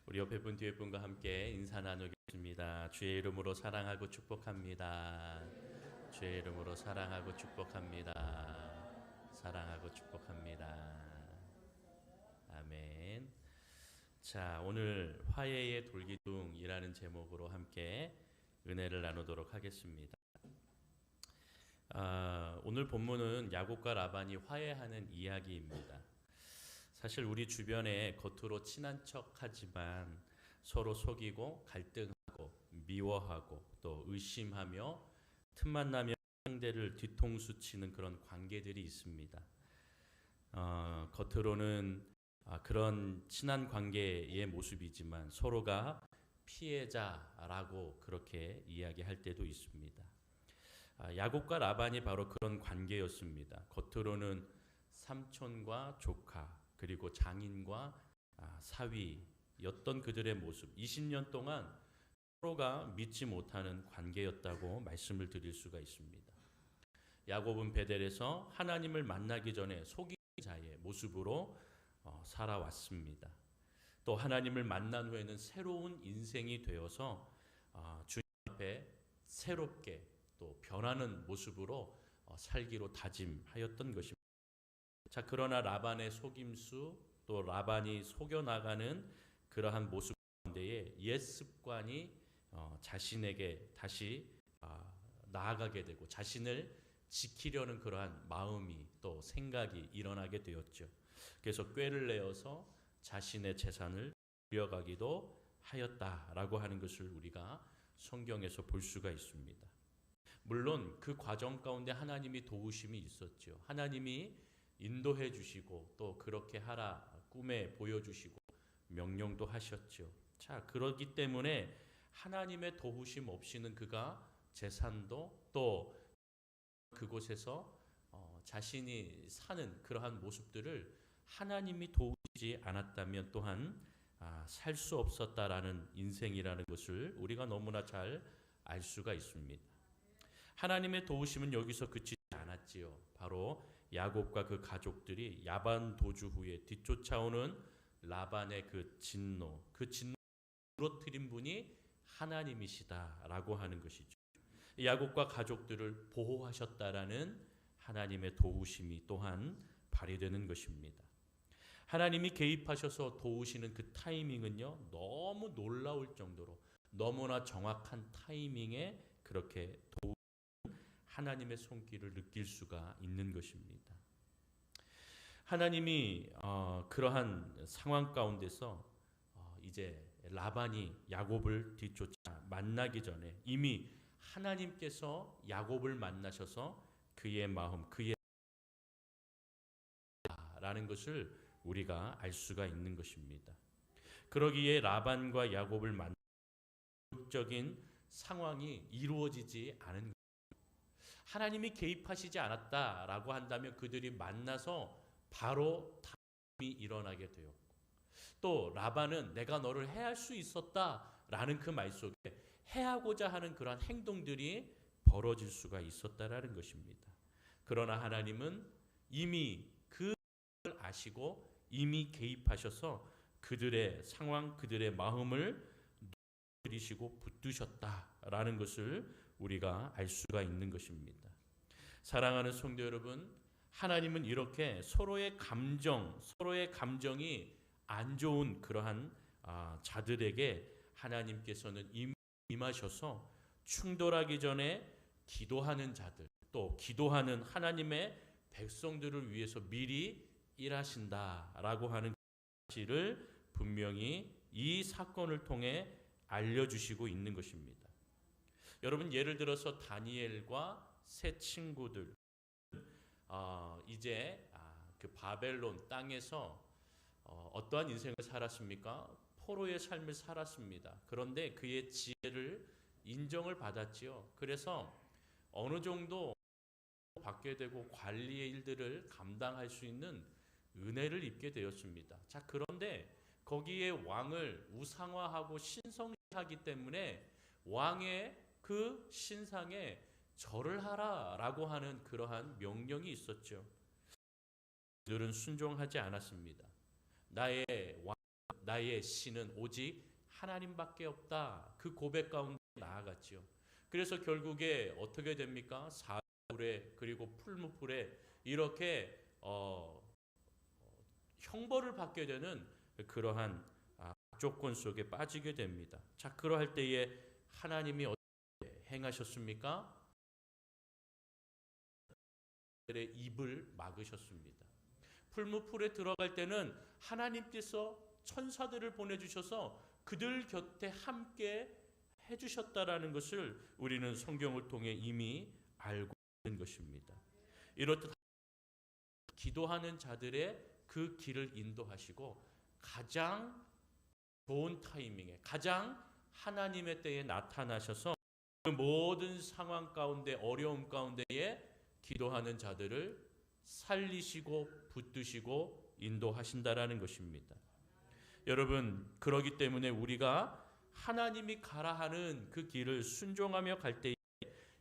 우리 옆에 분 뒤에 분과 함께 인사 나누겠습니다. 주의 이름으로 사랑하고 축복합니다. 주의 이름으로 사랑하고 축복합니다. 사랑하고 축복합니다. 아멘. 자, 오늘 화해의 돌기둥이라는 제목으로 함께 은혜를 나누도록 하겠습니다. 오늘 본문은 야곱과 라반이 화해하는 이야기입니다. 사실 우리 주변에 겉으로 친한 척하지만 서로 속이고 갈등하고 미워하고 또 의심하며 틈만 나면 상대를 뒤통수 치는 그런 관계들이 있습니다. 겉으로는 그런 친한 관계의 모습이지만 서로가 피해자라고 그렇게 이야기할 때도 있습니다. 야곱과 라반이 바로 그런 관계였습니다. 겉으로는 삼촌과 조카 그리고 장인과 사위였던 그들의 모습, 20년 동안 서로가 믿지 못하는 관계였다고 말씀을 드릴 수가 있습니다. 야곱은 베델에서 하나님을 만나기 전에 속인 자의 모습으로 살아왔습니다. 또 하나님을 만난 후에는 새로운 인생이 되어서 주님 앞에 새롭게 또 변하는 모습으로 살기로 다짐하였던 것입니다. 자, 그러나 라반의 속임수 또 라반이 속여나가는 그러한 모습 가운데에 옛 습관이 자신에게 다시 나아가게 되고 자신을 지키려는 그러한 마음이 또 생각이 일어나게 되었죠. 그래서 꾀를 내어서 자신의 재산을 불려가기도 하였다라고 하는 것을 우리가 성경에서 볼 수가 있습니다. 물론 그 과정 가운데 하나님이 도우심이 있었죠. 하나님이 인도해 주시고 또 그렇게 하라 꿈에 보여주시고 명령도 하셨죠. 자, 그렇기 때문에 하나님의 도우심 없이는 그가 재산도 또 그곳에서 자신이 사는 그러한 모습들을 하나님이 도우시지 않았다면 또한 살 수 없었다라는 인생이라는 것을 우리가 너무나 잘 알 수가 있습니다. 하나님의 도우심은 여기서 그치지 않았지요. 바로 야곱과 그 가족들이 야반 도주 후에 뒤쫓아오는 라반의 그 진노 무너뜨린 분이 하나님이시다라고 하는 것이죠. 야곱과 가족들을 보호하셨다라는 하나님의 도우심이 또한 발휘되는 것입니다. 하나님이 개입하셔서 도우시는 그 타이밍은요, 너무 놀라울 정도로 너무나 정확한 타이밍에 그렇게 하나님의 손길을 느낄 수가 있는 것입니다. 하나님이 그러한 상황 가운데서 이제 라반이 야곱을 뒤쫓아 만나기 전에 이미 하나님께서 야곱을 만나셔서 그의 마음, 그의 라는 것을 우리가 알 수가 있는 것입니다. 그러기에 라반과 야곱을 만나는 적인 상황이 이루어지지 않은 하나님이 개입하시지 않았다라고 한다면 그들이 만나서 바로 다툼이 일어나게 되었고 또 라반은 내가 너를 해할 수 있었다라는 그 말 속에 해하고자 하는 그러한 행동들이 벌어질 수가 있었다라는 것입니다. 그러나 하나님은 이미 그걸 아시고 이미 개입하셔서 그들의 상황, 그들의 마음을 누리시고 붙드셨다라는 것을 우리가 알 수가 있는 것입니다. 사랑하는 성도 여러분, 하나님은 이렇게 서로의 감정이 안 좋은 그러한 자들에게 하나님께서는 임하셔서 충돌하기 전에 기도하는 자들, 또 기도하는 하나님의 백성들을 위해서 미리 일하신다라고 하는 사실을 분명히 이 사건을 통해 알려주시고 있는 것입니다. 여러분, 예를 들어서 다니엘과 세 친구들 이제 그 바벨론 땅에서 어떠한 인생을 살았습니까? 포로의 삶을 살았습니다. 그런데 그의 지혜를 인정을 받았지요. 그래서 어느 정도 받게 되고 관리의 일들을 감당할 수 있는 은혜를 입게 되었습니다. 자, 그런데 거기에 왕을 우상화하고 신성시하기 때문에 왕의 그 신상에 절을 하라라고 하는 그러한 명령이 있었죠. 그들은 순종하지 않았습니다. 나의 왕, 나의 신은 오직 하나님밖에 없다. 그 고백 가운데 나아갔지요. 그래서 결국에 어떻게 됩니까? 사울에 그리고 풀무불에 이렇게 형벌을 받게 되는 그러한 조건 속에 빠지게 됩니다. 자, 그러할 때에 하나님이 어떻게 행하셨습니까? 그들의 입을 막으셨습니다. 풀무풀에 들어갈 때는 하나님께서 천사들을 보내주셔서 그들 곁에 함께 해주셨다라는 것을 우리는 성경을 통해 이미 알고 있는 것입니다. 이렇듯 기도하는 자들의 그 길을 인도하시고 가장 좋은 타이밍에 가장 하나님의 때에 나타나셔서 그 모든 상황 가운데 어려움 가운데에 기도하는 자들을 살리시고 붙드시고 인도하신다라는 것입니다. 여러분, 그러기 때문에 우리가 하나님이 가라 하는 그 길을 순종하며 갈 때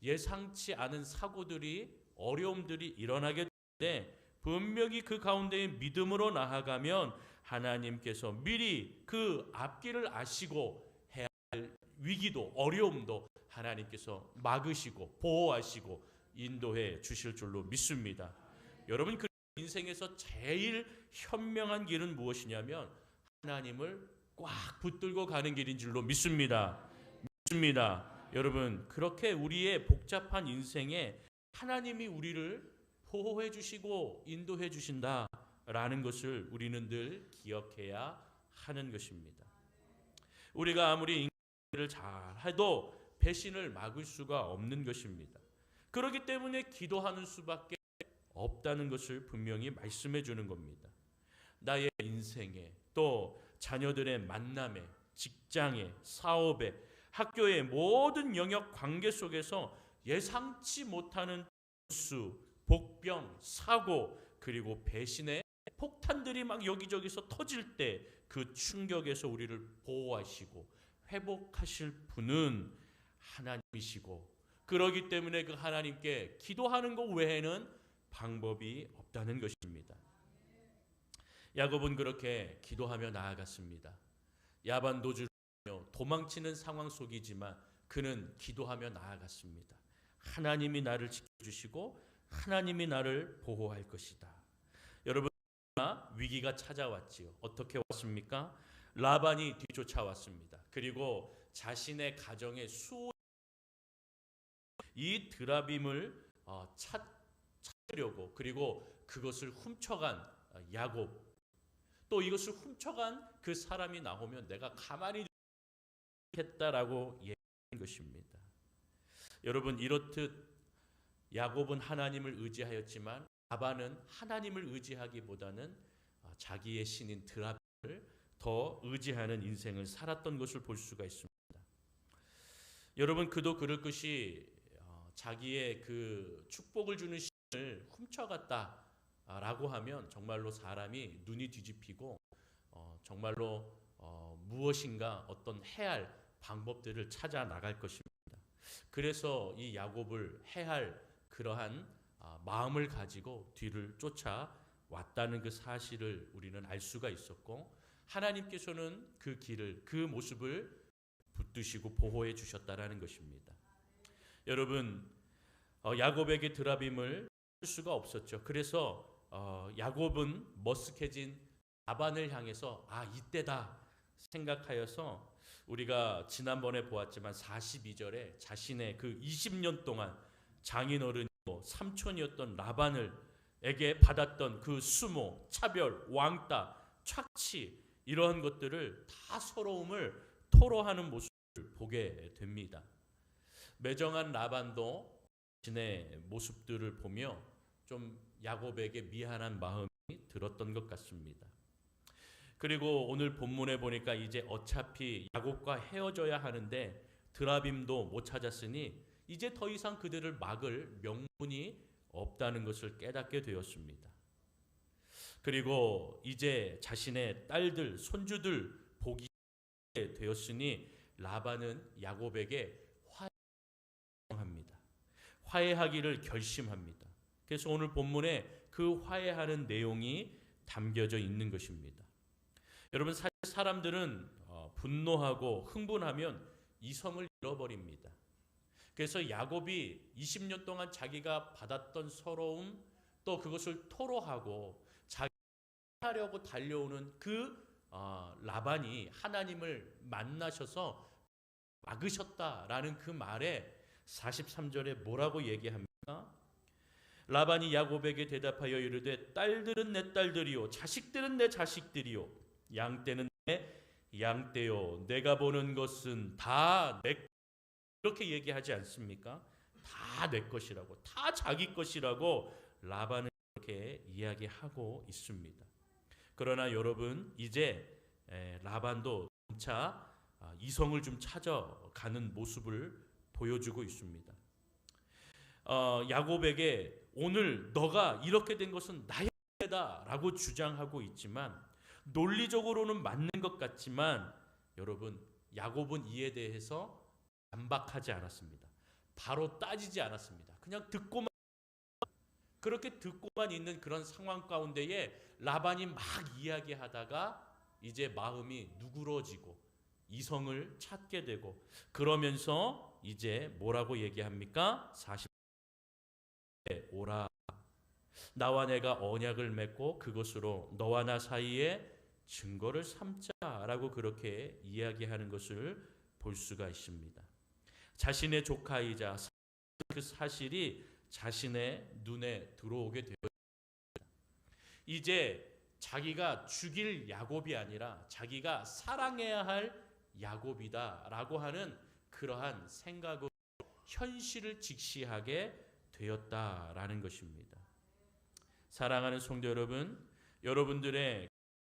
예상치 않은 사고들이 어려움들이 일어나게 되는데 분명히 그 가운데에 믿음으로 나아가면 하나님께서 미리 그 앞길을 아시고 해야 할 위기도 어려움도 하나님께서 막으시고 보호하시고 인도해 주실 줄로 믿습니다. 여러분, 그 인생에서 제일 현명한 길은 무엇이냐면 하나님을 꽉 붙들고 가는 길인 줄로 믿습니다. 여러분, 그렇게 우리의 복잡한 인생에 하나님이 우리를 보호해 주시고 인도해 주신다라는 것을 우리는 늘 기억해야 하는 것입니다. 우리가 아무리 인간을 잘해도 배신을 막을 수가 없는 것입니다. 그렇기 때문에 기도하는 수밖에 없다는 것을 분명히 말씀해 주는 겁니다. 나의 인생에 또 자녀들의 만남에 직장에 사업에 학교의 모든 영역 관계 속에서 예상치 못하는 수, 복병, 사고 그리고 배신의 폭탄들이 막 여기저기서 터질 때 그 충격에서 우리를 보호하시고 회복하실 분은 하나님이시고 그러기 때문에 그 하나님께 기도하는 것 외에는 방법이 없다는 것입니다. 야곱은 그렇게 기도하며 나아갔습니다. 야반도주를 하며 도망치는 상황 속이지만 그는 기도하며 나아갔습니다. 하나님이 나를 지켜주시고 하나님이 나를 보호할 것이다. 여러분, 위기가 찾아왔지요. 어떻게 왔습니까? 라반이 뒤쫓아왔습니다. 그리고 자신의 가정의 이 드라빔을 찾으려고 그리고 그것을 훔쳐간 야곱 또 이것을 훔쳐간 그 사람이 나오면 내가 가만히 있겠다라고 얘기한 것입니다. 여러분, 이렇듯 야곱은 하나님을 의지하였지만 라반은 하나님을 의지하기보다는 자기의 신인 드라빔을 더 의지하는 인생을 살았던 것을 볼 수가 있습니다. 여러분, 그도 그럴 것이 자기의 그 축복을 주는 신을 훔쳐갔다라고 하면 정말로 사람이 눈이 뒤집히고 정말로 무엇인가 어떤 해할 방법들을 찾아 나갈 것입니다. 그래서 이 야곱을 해할 그러한 마음을 가지고 뒤를 쫓아왔다는 그 사실을 우리는 알 수가 있었고 하나님께서는 그 길을 그 모습을 붙드시고 보호해 주셨다라는 것입니다. 여러분, 야곱에게 드라빔을 할 수가 없었죠. 그래서 야곱은 머쓱해진 라반을 향해서 이때다 생각하여서 우리가 지난번에 보았지만 42절에 자신의 그 20년 동안 장인어른이고 삼촌이었던 라반에게 받았던 그 수모, 차별, 왕따, 착취 이러한 것들을 다 서러움을 토로하는 모습을 보게 됩니다. 매정한 라반도 자신의 모습들을 보며 좀 야곱에게 미안한 마음이 들었던 것 같습니다. 그리고 오늘 본문에 보니까 이제 어차피 야곱과 헤어져야 하는데 드라빔도 못 찾았으니 이제 더 이상 그들을 막을 명분이 없다는 것을 깨닫게 되었습니다. 그리고 이제 자신의 딸들, 손주들 보기 되었으니 라반은 야곱에게 화해하기를 결심합니다. 그래서 오늘 본문에 그 화해하는 내용이 담겨져 있는 것입니다. 여러분, 사실 사람들은 분노하고 흥분하면 이성을 잃어버립니다. 그래서 야곱이 20년 동안 자기가 받았던 서러움, 또 그것을 토로하고 자기 하려고 달려오는 라반이 하나님을 만나셔서 막으셨다라는 그 말에 43절에 뭐라고 얘기합니까? 라반이 야곱에게 대답하여 이르되 딸들은 내 딸들이요 자식들은 내 자식들이요 양떼는 내 양떼요 내가 보는 것은 다 내 그렇게 얘기하지 않습니까? 다 내 것이라고, 다 자기 것이라고 라반은 그렇게 이야기하고 있습니다. 그러나 여러분, 이제 라반도 점차 이성을 좀 찾아가는 모습을 보여주고 있습니다. 야곱에게 오늘 너가 이렇게 된 것은 나의 죄다라고 주장하고 있지만, 논리적으로는 맞는 것 같지만 여러분, 야곱은 이에 대해서 반박하지 않았습니다. 바로 따지지 않았습니다. 그냥 듣고만, 그렇게 듣고만 있는 그런 상황 가운데에 라반이 막 이야기하다가 이제 마음이 누그러지고 이성을 찾게 되고, 그러면서 이제 뭐라고 얘기합니까? 40에 오라, 나와 내가 언약을 맺고 그것으로 너와 나 사이에 증거를 삼자라고 그렇게 이야기하는 것을 볼 수가 있습니다. 자신의 조카이자 그 사실이 자신의 눈에 들어오게 되었습니다. 이제 자기가 죽일 야곱이 아니라 자기가 사랑해야 할 야곱이다라고 하는 그러한 생각으로 현실을 직시하게 되었다라는 것입니다. 사랑하는 성도 여러분, 여러분들의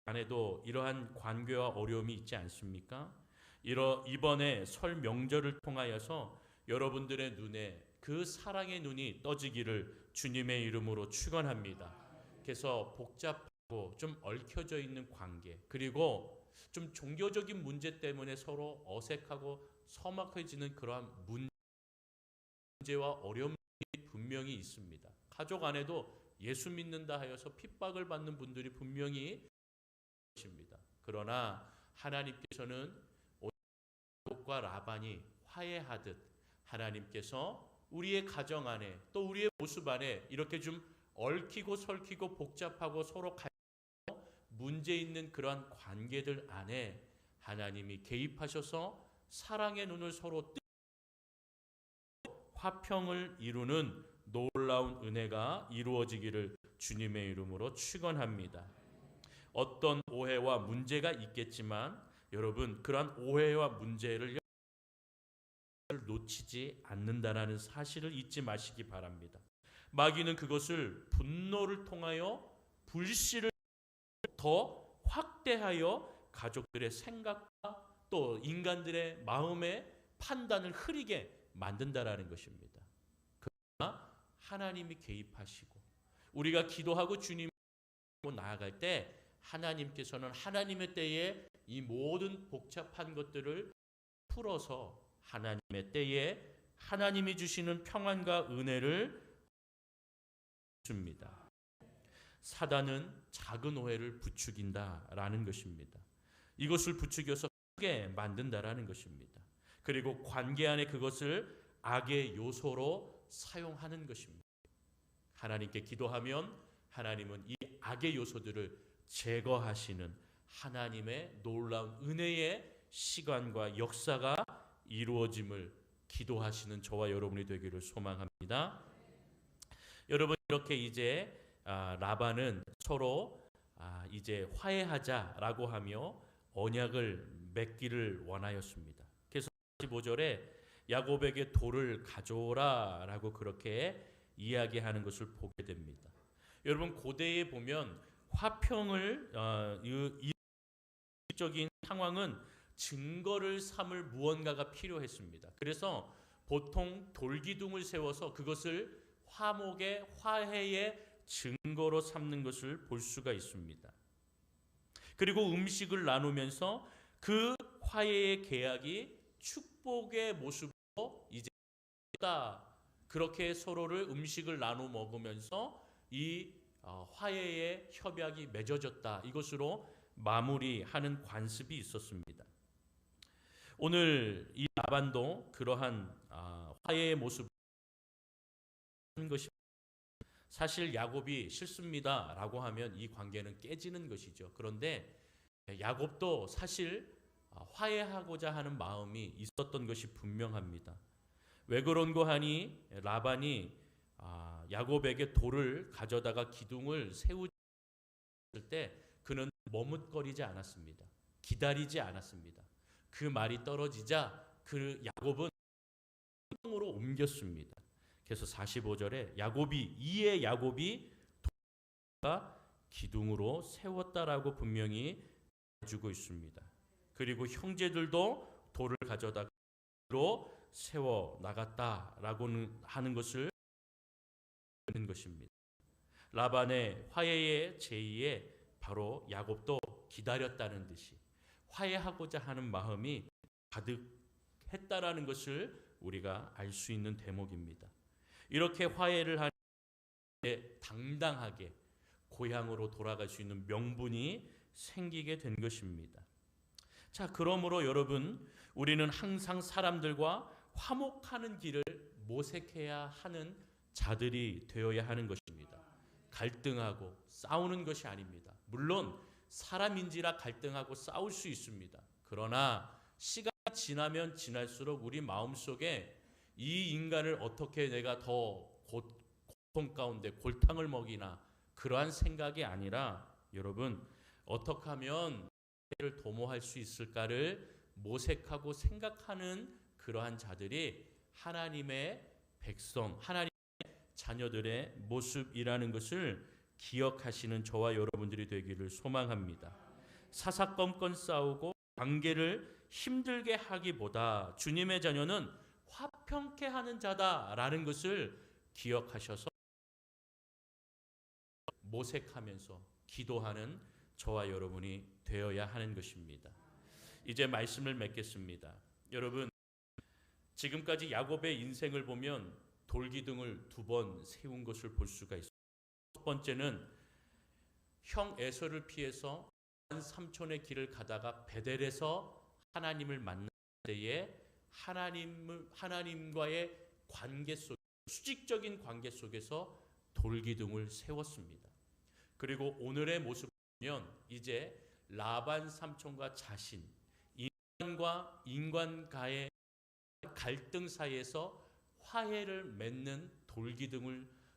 안에도 이러한 관계와 어려움이 있지 않습니까? 이번에 설 명절을 통하여서 여러분들의 눈에 그 사랑의 눈이 떠지기를 주님의 이름으로 축원합니다. 그래서 복잡하고 좀 얽혀져 있는 관계, 그리고 좀 종교적인 문제 때문에 서로 어색하고 서먹해지는 그러한 문제와 어려움이 분명히 있습니다. 가족 안에도 예수 믿는다 하여서 핍박을 받는 분들이 분명히 있습니다. 그러나 하나님께서는 야곱과 라반이 화해하듯 하나님께서 우리의 가정 안에, 또 우리의 모습 안에 이렇게 좀 얽히고 설키고 복잡하고 서로 문제 있는 그러한 관계들 안에 하나님이 개입하셔서 사랑의 눈을 서로 화평을 이루는 놀라운 은혜가 이루어지기를 주님의 이름으로 축원합니다. 어떤 오해와 문제가 있겠지만 여러분, 그러한 오해와 문제를 놓치지 않는다라는 사실을 잊지 마시기 바랍니다. 마귀는 그것을 분노를 통하여 불씨를 더 확대하여 가족들의 생각과 또 인간들의 마음의 판단을 흐리게 만든다라는 것입니다. 그러나 하나님이 개입하시고 우리가 기도하고 주님으로 나아갈 때 하나님께서는 하나님의 때에 이 모든 복잡한 것들을 풀어서 하나님의 때에 하나님이 주시는 평안과 은혜를 줍니다. 사단은 작은 오해를 부추긴다라는 것입니다. 이것을 부추겨서 크게 만든다라는 것입니다. 그리고 관계 안에 그것을 악의 요소로 사용하는 것입니다. 하나님께 기도하면 하나님은 이 악의 요소들을 제거하시는 하나님의 놀라운 은혜의 시간과 역사가 이루어짐을 기도하시는 저와 여러분이 되기를 소망합니다. 여러분, 이렇게 이제 라반은 서로 이제 화해하자라고 하며 언약을 맺기를 원하였습니다. 그래서 15절에 야곱에게 돌을 가져오라라고 그렇게 이야기하는 것을 보게 됩니다. 여러분, 고대에 보면 화평을 이적인 상황은 증거를 삼을 무언가가 필요했습니다. 그래서 보통 돌기둥을 세워서 그것을 화목의 화해의 증거로 삼는 것을 볼 수가 있습니다. 그리고 음식을 나누면서 그 화해의 계약이 축복의 모습으로 이제 그렇게 서로를 음식을 나누어 먹으면서 이 화해의 협약이 맺어졌다, 이것으로 마무리하는 관습이 있었습니다. 오늘 이 라반도 그러한 화해의 모습을 한 것이 사실 야곱이 싫습니다라고 하면 이 관계는 깨지는 것이죠. 그런데 야곱도 사실 화해하고자 하는 마음이 있었던 것이 분명합니다. 왜 그런고 하니 라반이 야곱에게 돌을 가져다가 기둥을 세우실 때 그는 머뭇거리지 않았습니다. 기다리지 않았습니다. 그 말이 떨어지자 그 야곱은 으로 옮겼습니다. 그래서 45절에 이에 야곱이 돌을 기둥으로 세웠다라고 분명히 해주고 있습니다. 그리고 형제들도 돌을 가져다가 세워 나갔다라고 하는 것을 하는 것입니다. 라반의 화해의 제의에 바로 야곱도 기다렸다는 듯이 화해하고자 하는 마음이 가득했다라는 것을 우리가 알 수 있는 대목입니다. 이렇게 화해를 할 때 당당하게 고향으로 돌아갈 수 있는 명분이 생기게 된 것입니다. 자, 그러므로 여러분, 우리는 항상 사람들과 화목하는 길을 모색해야 하는 자들이 되어야 하는 것입니다. 갈등하고 싸우는 것이 아닙니다. 물론 사람인지라 갈등하고 싸울 수 있습니다. 그러나 시간이 지나면 지날수록 우리 마음속에 이 인간을 어떻게 내가 더 고통 가운데 골탕을 먹이나 그러한 생각이 아니라 여러분 어떻게 하면 를 도모할 수 있을까를 모색하고 생각하는 그러한 자들이 하나님의 백성, 하나님의 자녀들의 모습이라는 것을 기억하시는 저와 여러분들이 되기를 소망합니다. 사사건건 싸우고 관계를 힘들게 하기보다 주님의 자녀는 화평케 하는 자다라는 것을 기억하셔서 모색하면서 기도하는 저와 여러분이 되어야 하는 것입니다. 이제 말씀을 맺겠습니다. 여러분, 지금까지 야곱의 인생을 보면 돌기둥을 2번 세운 것을 볼 수가 있습니다. 첫 번째는 형 에서를 피해서 삼촌의 길을 가다가 베델에서 하나님을 만날 때에 하나님과의 관계 속, 수직적인 관계 속에서 돌기둥을 세웠습니다. 그리고 오늘의 모습을 보면 이제 라반 삼촌과 자신, 인간과 인간과의 갈등 사이에서 화해를 맺는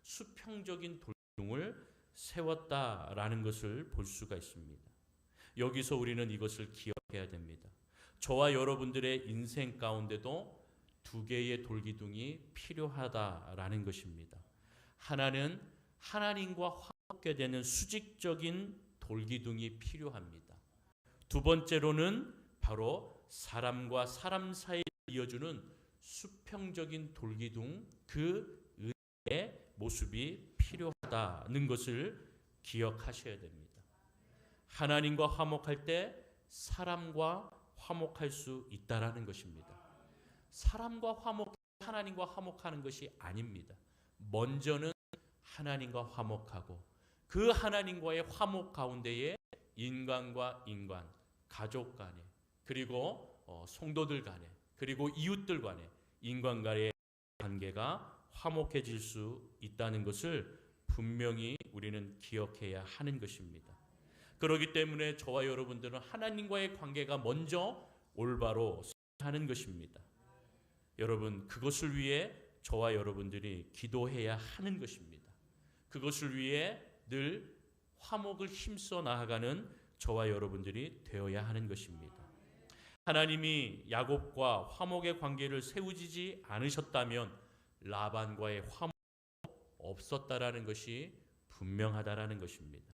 수평적인 돌기둥을 세웠다라는 것을 볼 수가 있습니다. 여기서 우리는 이것을 기억해야 됩니다. 저와 여러분들의 인생 가운데도 2개의 돌기둥이 필요하다라는 것입니다. 하나는 하나님과 화합게 되는 수직적인 돌기둥이 필요합니다. 2번째로는 바로 사람과 사람 사이를 이어주는 수평적인 돌기둥, 그 은혜의 모습이 필요하다는 것을 기억하셔야 됩니다. 하나님과 화목할 때 사람과 화목할 수 있다라는 것입니다. 사람과 하나님과 화목하는 것이 아닙니다. 먼저는 하나님과 화목하고 그 하나님과의 화목 가운데에 인간과 인간, 가족 간에, 그리고 성도들 간에, 그리고 이웃들 간에 인간과의 관계가 화목해질 수 있다는 것을 분명히 우리는 기억해야 하는 것입니다. 그렇기 때문에 저와 여러분들은 하나님과의 관계가 먼저 올바로 하는 것입니다. 여러분, 그것을 위해 저와 여러분들이 기도해야 하는 것입니다. 그것을 위해 늘 화목을 힘써 나아가는 저와 여러분들이 되어야 하는 것입니다. 하나님이 야곱과 화목의 관계를 세우지 않으셨다면 라반과의 화목이 없었다라는 것이 분명하다라는 것입니다.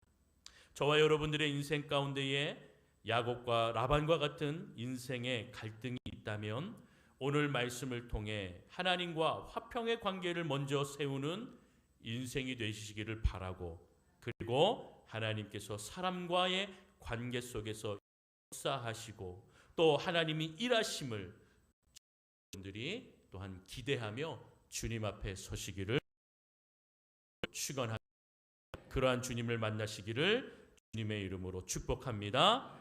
저와 여러분들의 인생 가운데에 야곱과 라반과 같은 인생의 갈등이 있다면 오늘 말씀을 통해 하나님과 화평의 관계를 먼저 세우는 인생이 되시기를 바라고, 그리고 하나님께서 사람과의 관계 속에서 역사하시고 또 하나님이 일하심을 여러분들이 또한 기대하며 주님 앞에 서시기를 축원합니다. 그러한 주님을 만나시기를 주님의 이름으로 축복합니다.